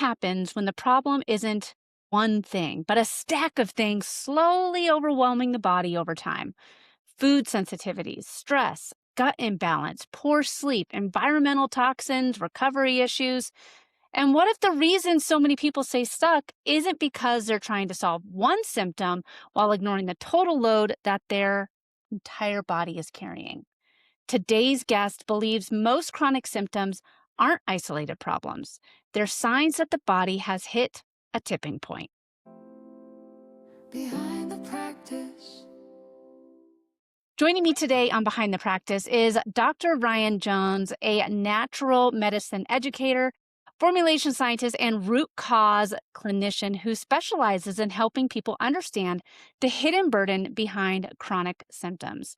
happens when the problem isn't one thing, but a stack of things slowly overwhelming the body over time? Food sensitivities, stress, gut imbalance, poor sleep, environmental toxins, recovery issues. And what if the reason so many people stay stuck isn't because they're trying to solve one symptom while ignoring the total load that their entire body is carrying? Today's guest believes most chronic symptoms aren't isolated problems. They're signs that the body has hit a tipping point. Behind the practice. Joining me today on Behind the Practice is Dr. Ryan Jones, a natural medicine educator, formulation scientist, and root cause clinician who specializes in helping people understand the hidden burden behind chronic symptoms.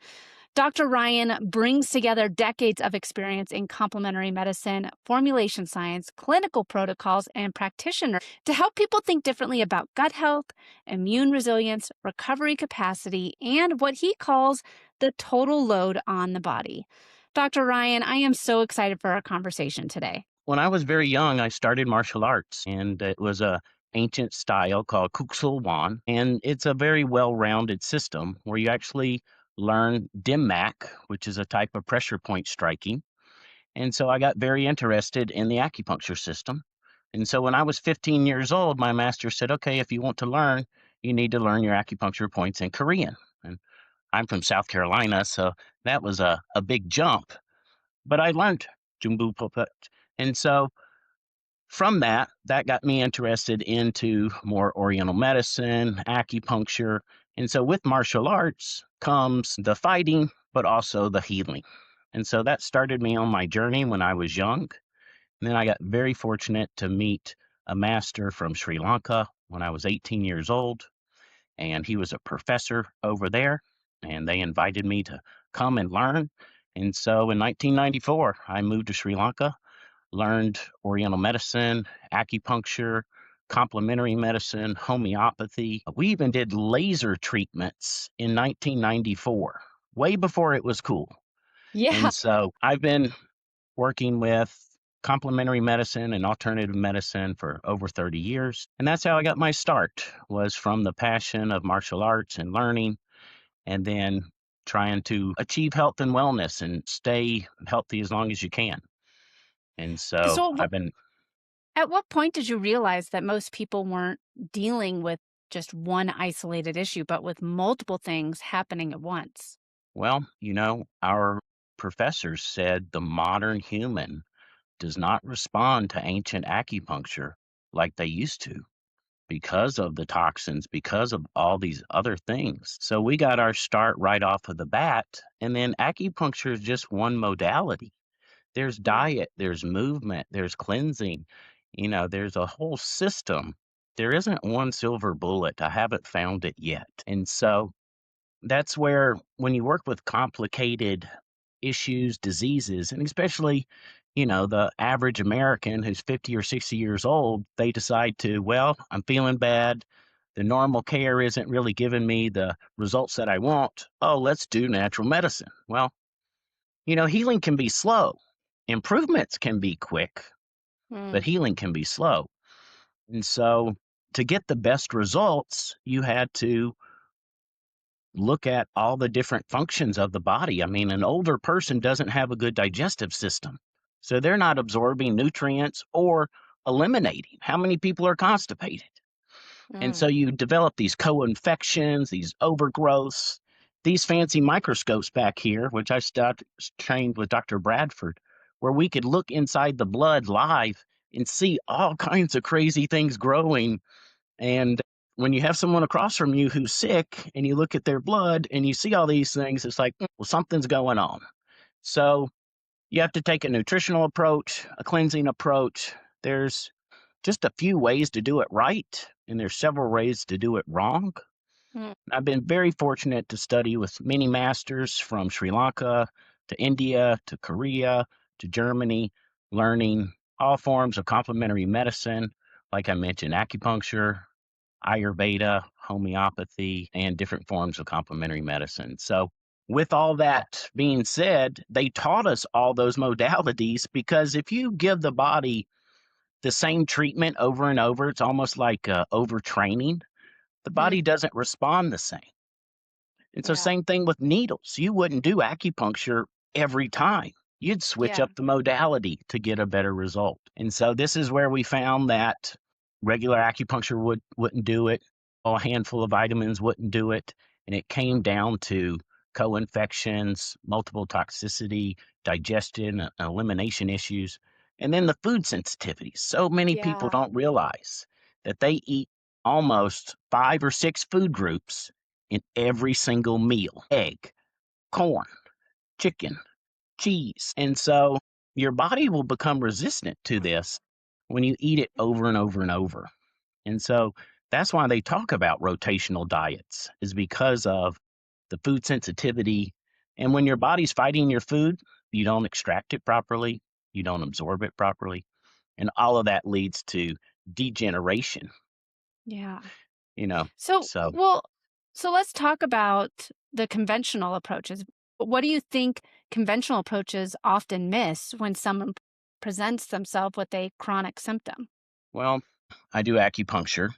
Dr. Ryan brings together decades of experience in complementary medicine, formulation science, clinical protocols, and practitioner to help people think differently about gut health, immune resilience, recovery capacity, and what he calls the total load on the body. Dr. Ryan, I am so excited for our conversation today. When I was very young, I started martial arts, and it was a ancient style called Kuksulwan, and it's a very well-rounded system where you actually learn Dimmak, which is a type of pressure point striking. And so I got very interested in the acupuncture system. And so when I was 15 years old, my master said, okay, if you want to learn, you need to learn your acupuncture points in Korean. And I'm from South Carolina, so that was a big jump. But I learned Jumbu Popet. And so from that got me interested into more Oriental medicine, acupuncture. And so with martial arts comes the fighting, but also the healing. And so that started me on my journey when I was young. And then I got very fortunate to meet a master from Sri Lanka when I was 18 years old. And he was a professor over there. And they invited me to come and learn. And so in 1994, I moved to Sri Lanka, learned Oriental medicine, acupuncture, complementary medicine, homeopathy. We even did laser treatments in 1994, way before it was cool. Yeah. And so I've been working with complementary medicine and alternative medicine for over 30 years. And that's how I got my start, was from the passion of martial arts and learning, and then trying to achieve health and wellness and stay healthy as long as you can. And so So, I've been, at what point did you realize that most people weren't dealing with just one isolated issue, but with multiple things happening at once? well, our professors said the modern human does not respond to ancient acupuncture like they used to because of the toxins, because of all these other things. So we got our start right off of the bat. And then acupuncture is just one modality. There's diet, there's movement, there's cleansing, there's a whole system. There isn't one silver bullet. I haven't found it yet. And so that's where, when you work with complicated issues, diseases, and especially, the average American who's 50 or 60 years old, they decide to, well, I'm feeling bad. The normal care isn't really giving me the results that I want. Oh, let's do natural medicine. Well, healing can be slow. Improvements can be quick, Hmm. but healing can be slow. And so to get the best results, you had to look at all the different functions of the body. I mean, an older person doesn't have a good digestive system, so they're not absorbing nutrients or eliminating. How many people are constipated? And Mm. so you develop these co-infections, these overgrowths, these fancy microscopes back here, which I trained with Dr. Bradford, where we could look inside the blood live and see all kinds of crazy things growing. And when you have someone across from you who's sick and you look at their blood and you see all these things, it's like, well, something's going on. So you have to take a nutritional approach, a cleansing approach. There's just a few ways to do it right, and there's several ways to do it wrong. Mm. I've been very fortunate to study with many masters from Sri Lanka to India to Korea to Germany, learning all forms of complementary medicine, like I mentioned, acupuncture, Ayurveda, homeopathy, and different forms of complementary medicine. So, with all that being said, they taught us all those modalities because if you give the body the same treatment over and over, it's almost like overtraining. The Mm, body doesn't respond the same. And so, yeah. same thing with needles. You wouldn't do acupuncture every time. You'd switch Yeah. up the modality to get a better result. And so, this is where we found that regular acupuncture wouldn't do it. A handful of vitamins wouldn't do it. And it came down to co-infections, multiple toxicity, digestion, elimination issues, and then the food sensitivities. So many people Yeah. don't realize that they eat almost 5 or 6 food groups in every single meal: egg, corn, chicken, cheese. And so your body will become resistant to this when you eat it over and over and over. And so that's why they talk about rotational diets, is because of the food sensitivity. And when your body's fighting your food, you don't extract it properly, you don't absorb it properly. And all of that leads to degeneration, Yeah. you know. So, So, so let's talk about the conventional approaches. What do you think conventional approaches often miss when someone presents themselves with a chronic symptom? well, I do acupuncture.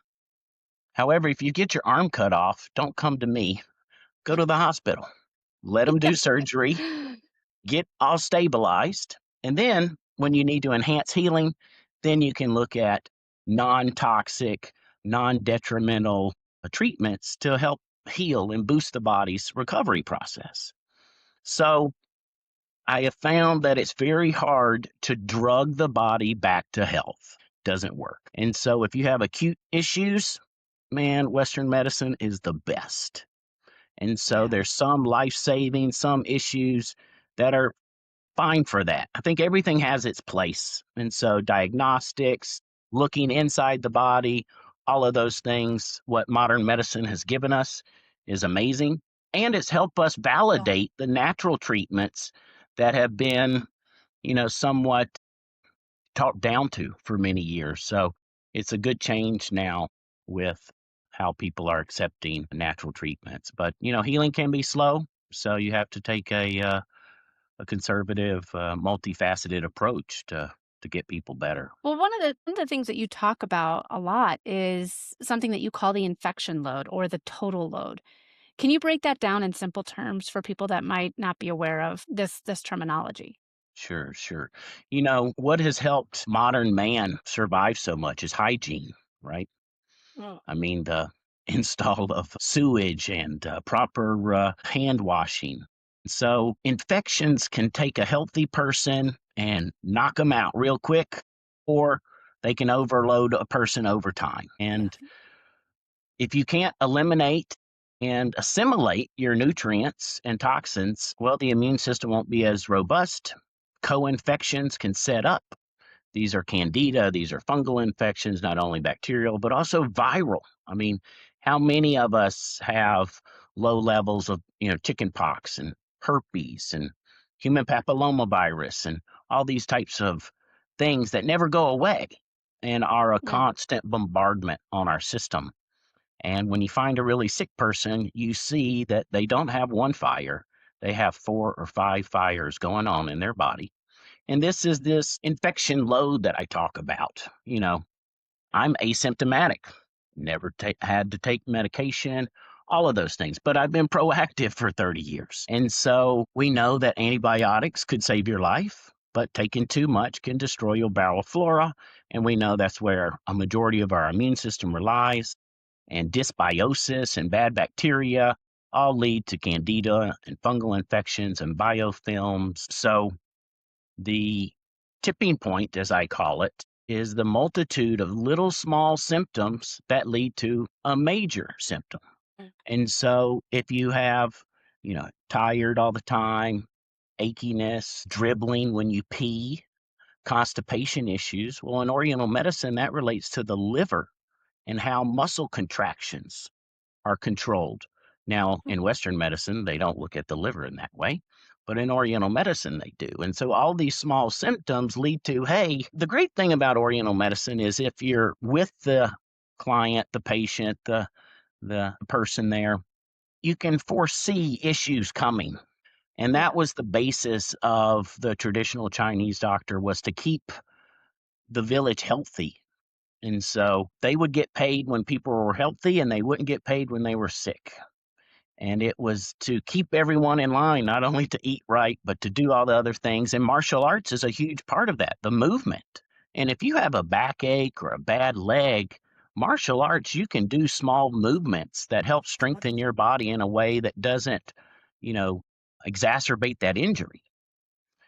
However, if you get your arm cut off, don't come to me. Go to the hospital. Let them do surgery, get all stabilized. And then when you need to enhance healing, then you can look at non toxic, non detrimental treatments to help heal and boost the body's recovery process. So I have found that it's very hard to drug the body back to health. Doesn't work. And so if you have acute issues, man, Western medicine is the best. And so Yeah. there's some life saving, some issues that are fine for that. I think everything has its place. And so diagnostics, looking inside the body, all of those things, what modern medicine has given us is amazing. And it's helped us Yeah. validate the natural treatments that have been, somewhat talked down to for many years. So it's a good change now with how people are accepting natural treatments. But, healing can be slow. So you have to take a conservative, multifaceted approach to get people better. Well, one of the things that you talk about a lot is something that you call the infection load or the total load. Can you break that down in simple terms for people that might not be aware of this terminology? Sure, sure. What has helped modern man survive so much is hygiene, right? Mm. I mean, the install of sewage and proper hand washing. So, infections can take a healthy person and knock them out real quick, or they can overload a person over time. Yeah. And if you can't eliminate and assimilate your nutrients and toxins, well, the immune system won't be as robust. Co infections can set up. These are candida, these are fungal infections, not only bacterial, but also viral. I mean, how many of us have low levels of, chicken pox and herpes and human papillomavirus and all these types of things that never go away and are a Mm. constant bombardment on our system. And when you find a really sick person, you see that they don't have one fire, they have 4 or 5 fires going on in their body. And this is this infection load that I talk about. I'm asymptomatic, never had to take medication, all of those things, but I've been proactive for 30 years. And so we know that antibiotics could save your life, but taking too much can destroy your bowel flora. And we know that's where a majority of our immune system relies. And dysbiosis and bad bacteria all lead to candida and fungal infections and biofilms. So the tipping point, as I call it, is the multitude of little small symptoms that lead to a major symptom. Mm. And so if you have, tired all the time, achiness, dribbling when you pee, constipation issues, well, in Oriental medicine, that relates to the liver and how muscle contractions are controlled. Now, Mm. in Western medicine, they don't look at the liver in that way, but in Oriental medicine, they do. And so all these small symptoms lead to, hey, the great thing about Oriental medicine is if you're with the client, the patient, the person there, you can foresee issues coming. And that Yeah. was the basis of the traditional Chinese doctor, was to keep the village healthy. And so they would get paid when people were healthy and they wouldn't get paid when they were sick. And it was to keep everyone in line, not only to eat right, but to do all the other things. And martial arts is a huge part of that, the movement. And if you have a backache or a bad leg, martial arts, you can do small movements that help strengthen your body in a way that doesn't, you know, exacerbate that injury.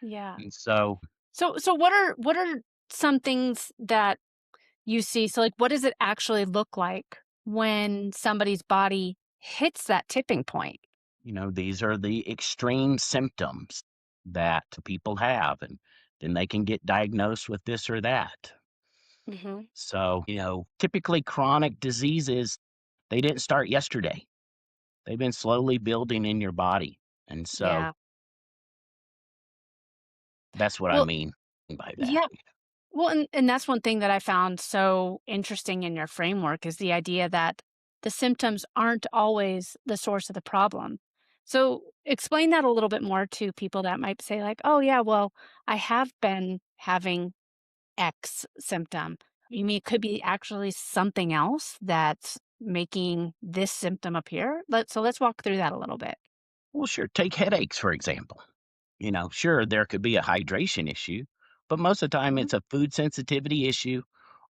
Yeah. And so, So what are some things that you see? So like what does it actually look like when somebody's body hits that tipping point? these are the extreme symptoms that people have, and then they can get diagnosed with this or that. Mhm. So, typically chronic diseases, they didn't start yesterday. They've been slowly building in your body. And so Yeah. that's what I Well, mean by that. yeah. Well, and that's one thing that I found so interesting in your framework is the idea that the symptoms aren't always the source of the problem. So explain that a little bit more to people that might say like, "Oh yeah, well, I have been having X symptom." You mean it could be actually something else that's making this symptom appear? Let's walk through that a little bit. Well, sure. Take headaches, for example. Sure, there could be a hydration issue, but most of the time Mhm. it's a food sensitivity issue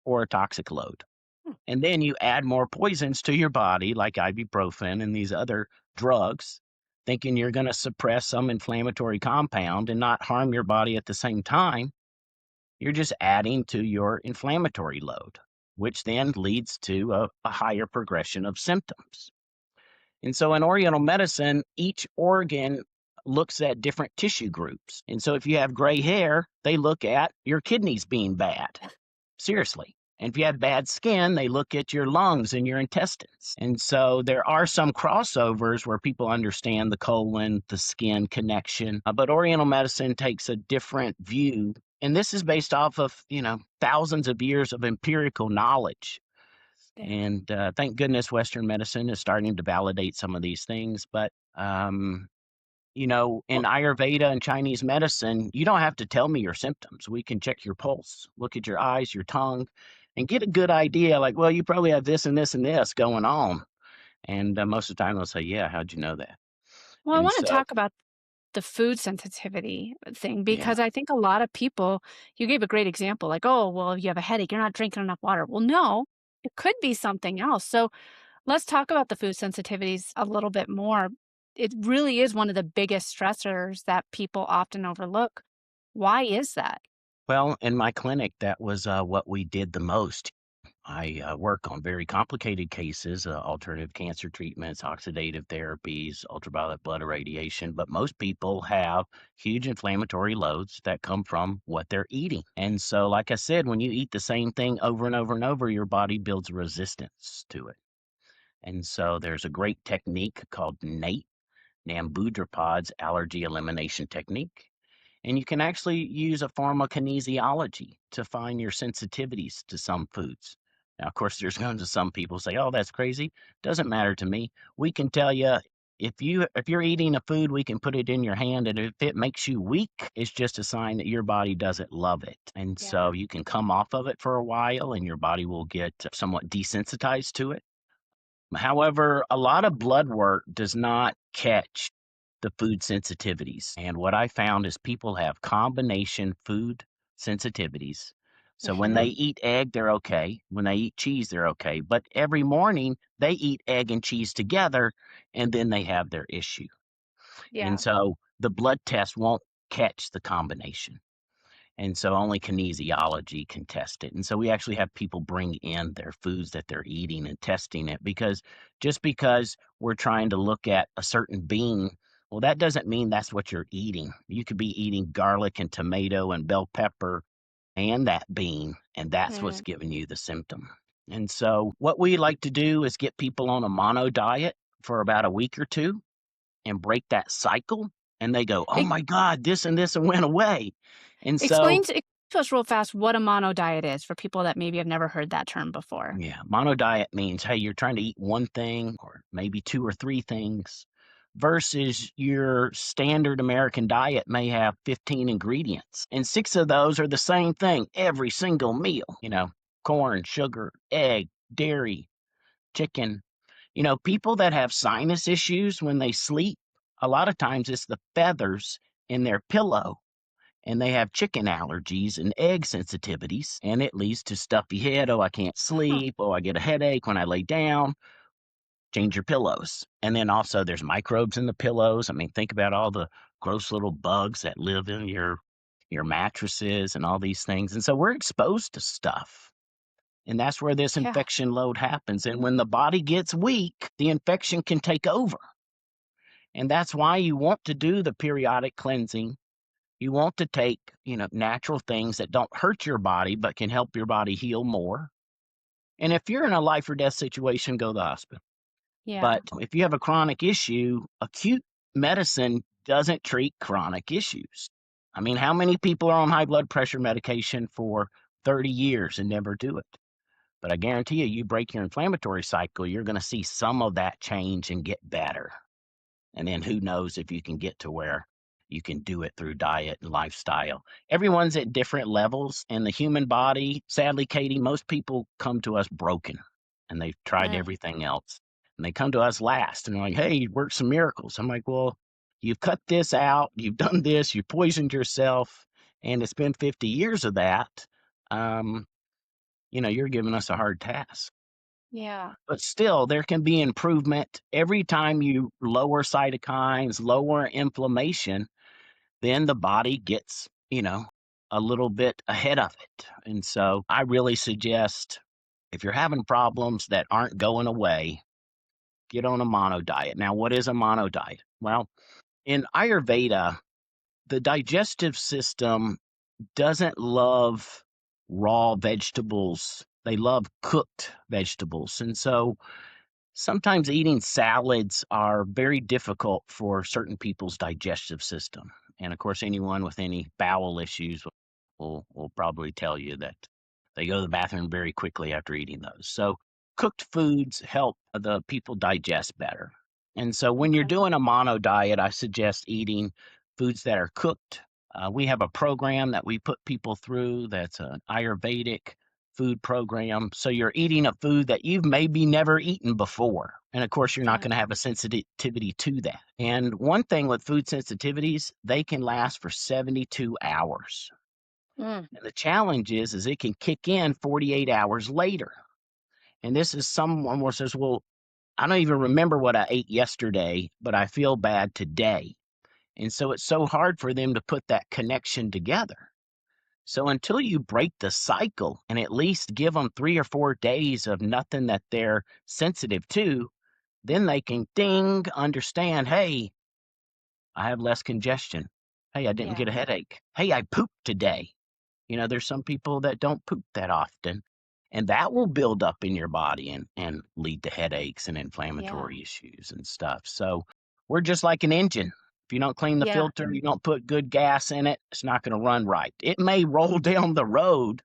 or a toxic load. Hmm. And then you add more poisons to your body, like ibuprofen and these other drugs, thinking you're going to suppress some inflammatory compound and not harm your body at the same time. You're just adding to your inflammatory load, which then leads to a higher progression of symptoms. And so in Oriental medicine, each organ looks at different tissue groups. And so if you have gray hair, they look at your kidneys being bad. Seriously. And if you have bad skin, they look at your lungs and your intestines. And so there are some crossovers where people understand the colon, the skin connection. But Oriental medicine takes a different view. And this is based off of, thousands of years of empirical knowledge. Yeah. And thank goodness Western medicine is starting to validate some of these things. But in Well, Ayurveda and Chinese medicine, you don't have to tell me your symptoms. We can check your pulse, look at your eyes, your tongue, and get a good idea like, well, you probably have this and this and this going on. And most of the time they'll say, yeah, how'd you know that? I And want to so, talk about the food sensitivity thing yeah. because I think a lot of people you gave a great example, like, "Oh, well, you have a headache, you're not drinking enough water." Well, no, it could be something else. So, let's talk about the food sensitivities a little bit more. It really is one of the biggest stressors that people often overlook. Why is that? Well, in my clinic, that was what we did the most. I work on very complicated cases, alternative cancer treatments, oxidative therapies, ultraviolet blood irradiation. But most people have huge inflammatory loads that come from what they're eating. And so, like I said, when you eat the same thing over and over and over, your body builds resistance to it. And so, there's a great technique called NATE, Nambudrapad's allergy elimination technique. And you can actually use a pharmacokinesiology to find your sensitivities to some foods. Now, of course, there's going to some people say, "Oh, that's crazy." Doesn't matter to me. We can tell you if you're eating a food, we can put it in your hand, and if it makes you weak, it's just a sign that your body doesn't love it. And so Yeah. you can come off of it for a while, and your body will get somewhat desensitized to it. However, a lot of blood work does not catch the food sensitivities. And what I found is people have combination food sensitivities. So when they Mhm. eat egg, they're okay. When they eat cheese, they're okay. But every morning, they eat egg and cheese together, and then they have their issue. And Yeah. so the blood test won't catch the combination. And so only kinesiology can test it. And so we actually have people bring in their foods that they're eating and testing it because we're trying to look at a certain bean, well, that doesn't mean that's what you're eating. You could be eating garlic and tomato and bell pepper and that bean, and that's what's Mm. giving you the symptom. And so what we like to do is get people on a mono diet for about a week or two and break that cycle. And they go, "Oh E my God, this and this and went away." And so explain to us real fast what a mono diet is for people that maybe have never heard that term before. yeah, mono diet means, hey, you're trying to eat one thing or maybe two or three things, versus your standard American diet may have 15 ingredients. And 6 of those are the same thing every single meal, corn, sugar, egg, dairy, chicken. People that have sinus issues when they sleep, a lot of times it's the feathers in their pillow, and they have chicken allergies and egg sensitivities, and it leads to stuffy head. Oh, I can't Huh. sleep. Oh, I get a headache when I lay down. Change your pillows. And then also there's microbes in the pillows. I mean, think about all the gross little bugs that live in your mattresses and all these things. And so we're exposed to stuff. And that's where this Yeah. infection load happens. And when the body gets weak, the infection can take over. And that's why you want to do the periodic cleansing. You want to take, natural things that don't hurt your body but can help your body heal more. And if you're in a life or death situation, go to the hospital. Yeah. But if you have a chronic issue, acute medicine doesn't treat chronic issues. I mean, how many people are on high blood pressure medication for 30 years and never do it? But I guarantee you break your inflammatory cycle, you're going to see some of that change and get better. And then who knows if you can get to where you can do it through diet and lifestyle. Everyone's at different levels in the human body. Sadly, Katie, most people come to us broken and they've tried Mm. everything else. And they come to us last and they're like, hey, work some miracles. I'm like, well, you've cut this out, you've done this, you poisoned yourself, and it's been 50 years of that. Um, you're giving us a hard task. Yeah. But still, there can be improvement every time you lower cytokines, lower inflammation, then the body gets, a little bit ahead of it. And so I really suggest if you're having problems that aren't going away, get on a mono diet. Now, what is a mono diet? Well, in Ayurveda, the digestive system doesn't love raw vegetables. They love cooked vegetables. And so sometimes eating salads are very difficult for certain people's digestive system. And of course, anyone with any bowel issues will probably tell you that they go to the bathroom very quickly after eating those. So cooked foods help the people digest better. And so when you're Okay. doing a mono diet, I suggest eating foods that are cooked. We have a program that we put people through that's an Ayurvedic food program. So you're eating a food that you've maybe never eaten before. And of course, you're not going to Gotcha. have a sensitivity to that. And one thing with food sensitivities, they can last for 72 hours. Mm. And the challenge is it can kick in 48 hours later. And this is someone who says, well, I don't even remember what I ate yesterday, but I feel bad today. And so it's so hard for them to put that connection together. So until you break the cycle and at least give them 3 or 4 days of nothing that they're sensitive to, then they can understand, hey, I have less congestion. Hey, I didn't get Yeah. a headache. Hey, I pooped today. There's some people that don't poop that often, and that will build up in your body and lead to headaches and Yeah. inflammatory issues and stuff. So we're just like an engine. If you don't clean the Yeah. filter, you don't put good gas in it, it's not going to run right. It may roll down the road,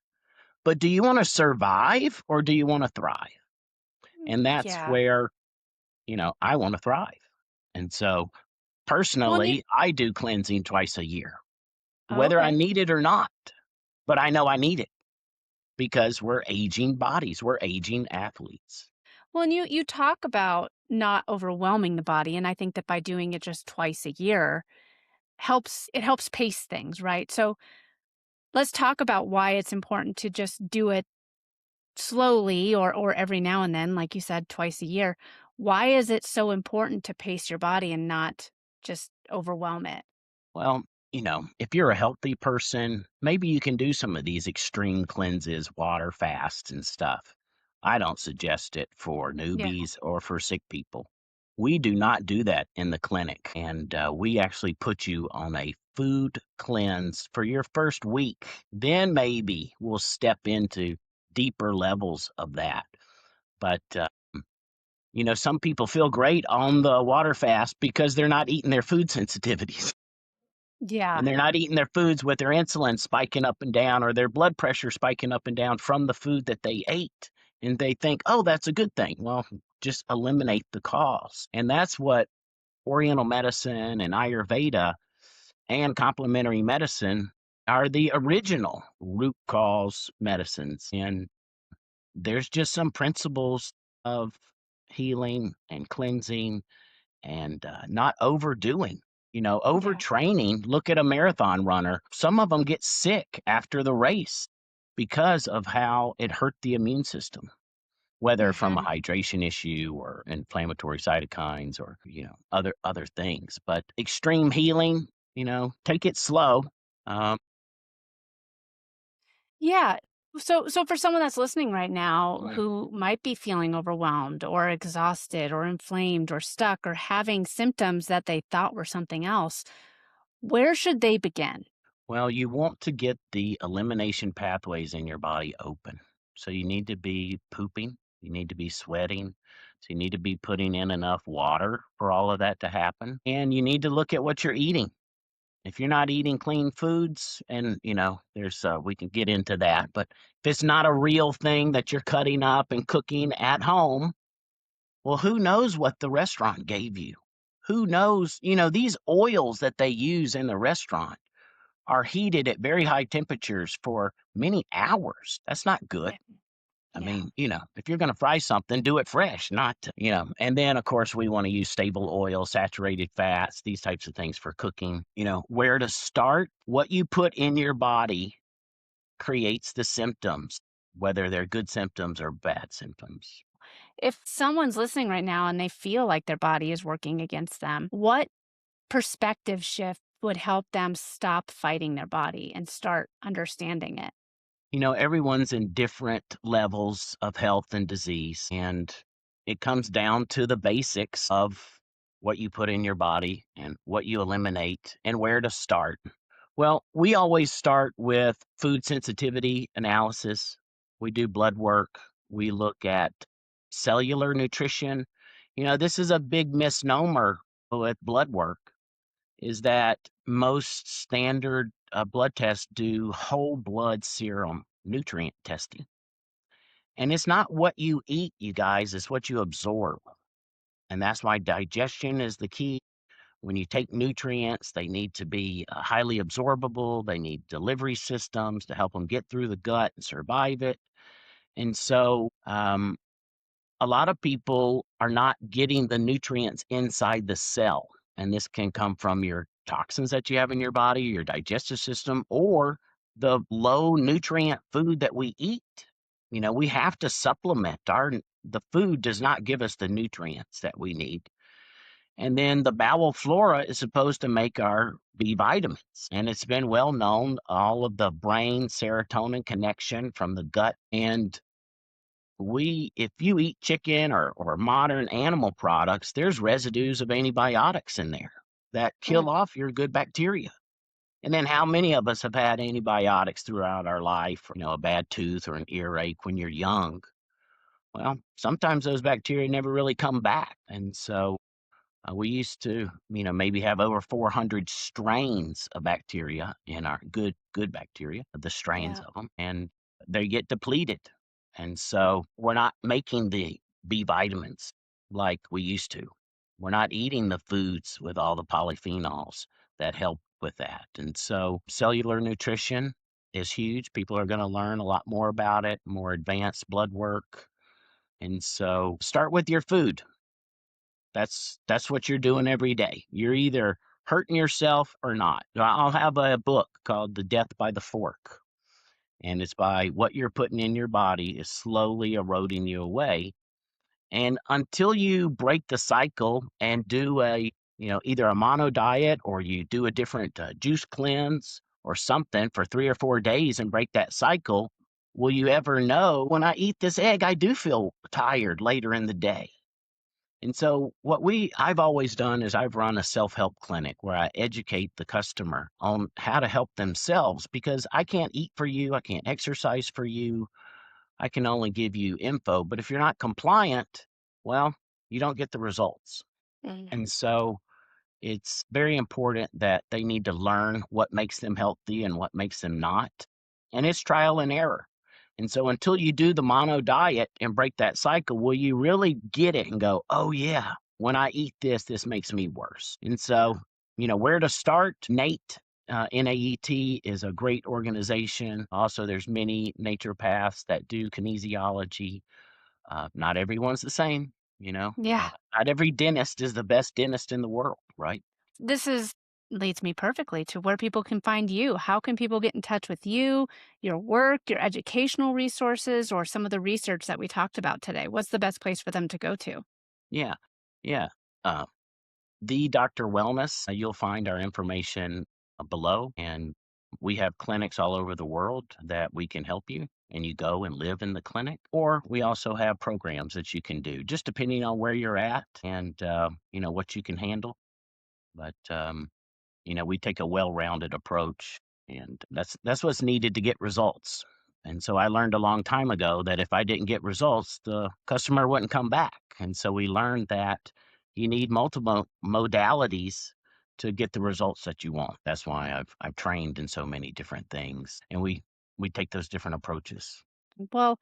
but do you want to survive or do you want to thrive? And that's Yeah. where, I want to thrive. And so Well, and you personally, I do cleansing twice a year, oh, whether I okay. need it or not, but I know I need it because we're aging bodies, we're aging athletes. Well, and you talk about not overwhelming the body, and I think that by doing it just twice a year helps pace things, right? So let's talk about why it's important to just do it slowly or every now and then, like you said, twice a year. Why is it so important to pace your body and not just overwhelm it? Well, if you're a healthy person, maybe you can do some of these extreme cleanses, water fasts, and stuff. I don't suggest it for Yeah. newbies or for sick people. We do not do that in the clinic. And we actually put you on a food cleanse for your first week. Then maybe we'll step into deeper levels of that. But some people feel great on the water fast because they're not eating their food sensitivities Yeah. and they're not eating their foods with their insulin spiking up and down or their blood pressure spiking up and down from the food that they ate. And they think, oh, that's a good thing. Well, just eliminate the cause. And that's what Oriental medicine and Ayurveda and complementary medicine are the original root cause medicines. And there's just some principles of healing and cleansing and not overdoing. Yeah. Overtraining. Look at a marathon runner. Some of them get sick after the race because of how it hurt the immune system, whether from a Hmm. hydration issue or inflammatory cytokines or other things. But extreme healing, take it slow. Um, Yeah. So for someone that's listening right now Right. who might be feeling overwhelmed or exhausted or inflamed or stuck or having symptoms that they thought were something else, where should they begin? Well, you want to get the elimination pathways in your body open. So you need to be pooping, you need to be sweating, so you need to be putting in enough water for all of that to happen. And you need to look at what you're eating. If you're not eating clean foods, and there's we can get into that, but if it's not a real thing that you're cutting up and cooking at home, well, who knows what the restaurant gave you? Who knows, these oils that they use in the restaurant are heated at very high temperatures for many hours. That's not good. Yeah. I Yeah. mean, if you're going to fry something, do it fresh, not, and then of course we want to use stable oil, saturated fats, these types of things for cooking. Where to start, what you put in your body creates the symptoms, whether they're good symptoms or bad symptoms. If someone's listening right now and they feel like their body is working against them, what perspective shift would help them stop fighting their body and start understanding it? Everyone's in different levels of health and disease, and it comes down to the basics of what you put in your body and what you eliminate and where to start. Well, we always start with food sensitivity analysis. We do blood work. We look at cellular nutrition. This is a big misnomer with blood work is that most standard blood tests do whole blood serum nutrient testing. And it's not what you eat, you guys, it's what you absorb. And that's why digestion is the key. When you take nutrients, they need to be highly absorbable. They need delivery systems to help them get through the gut and survive it. And so, a lot of people are not getting the nutrients inside the cell. And this can come from your toxins that you have in your body, your digestive system, or the low nutrient food that we eat. We have to supplement the food does not give us the nutrients that we need. And then the bowel flora is supposed to make our B vitamins. And it's been well known all of the brain serotonin connection from the gut. And if you eat chicken or modern animal products, there's residues of antibiotics in there that Mm. kill off your good bacteria. And then how many of us have had antibiotics throughout our life, a bad tooth or an earache when you're young? Well, sometimes those bacteria never really come back. And so we used to, maybe have over 400 strains of bacteria in our good bacteria, the strains Yeah. of them, and they get depleted. And so we're not making the B vitamins like we used to. We're not eating the foods with all the polyphenols that help with that. And so cellular nutrition is huge. People are going to learn a lot more about it, more advanced blood work. And so start with your food. That's what you're doing every day. You're either hurting yourself or not. I'll have a book called The Death by the Fork, and it's by what you're putting in your body is slowly eroding you away. And until you break the cycle and do either a mono diet or you do a different juice cleanse or something for 3 or 4 days and break that cycle, will you ever know when I eat this egg, I do feel tired later in the day? And so I've always done is I've run a self-help clinic where I educate the customer on how to help themselves because I can't eat for you, I can't exercise for you. I can only give you info, but if you're not compliant, well, you don't get the results. Mm. And so it's very important that they need to learn what makes them healthy and what makes them not. And it's trial and error. And so until you do the mono diet and break that cycle, will you really get it and go, oh, yeah, when I eat this, this makes me worse. And so, where to start? NAET is a great organization. Also, there's many naturopaths that do kinesiology. Not everyone's the same, you know. Yeah. Not every dentist is the best dentist in the world, right? This is leads me perfectly to where people can find you. How can people get in touch with you, your work, your educational resources, or some of the research that we talked about today? What's the best place for them to go to? Yeah, yeah. Uh, the Doctor Wellness, you'll find our information below, and we have clinics all over the world that we can help you. And you go and live in the clinic, or we also have programs that you can do, just depending on where you're at and what you can handle. But we take a well-rounded approach, and that's what's needed to get results. And so I learned a long time ago that if I didn't get results, the customer wouldn't come back. And so we learned that you need multiple modalities to get the results that you want. That's why I've trained in so many different things, and we take those different approaches. Well,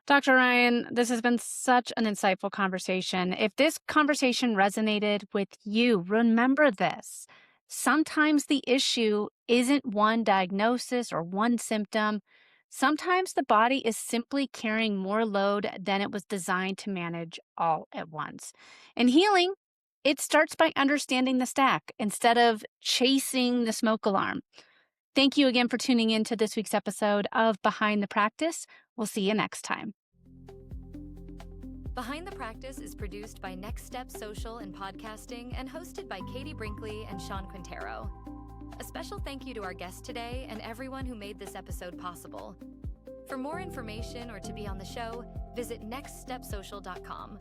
Dr. Ryan, this has been such an insightful conversation. If this conversation resonated with you, remember this. Sometimes the issue isn't one diagnosis or one symptom. Sometimes the body is simply carrying more load than it was designed to manage all at once. And healing, it starts by understanding the stack instead of chasing the smoke alarm. Thank you again for tuning in to this week's episode of Behind the Practice. We'll see you next time. Behind the Practice is produced by Next Step Social and Podcasting and hosted by Katie Brinkley and Sean Quintero. A special thank you to our guest today and everyone who made this episode possible. For more information or to be on the show, visit nextstepsocial.com.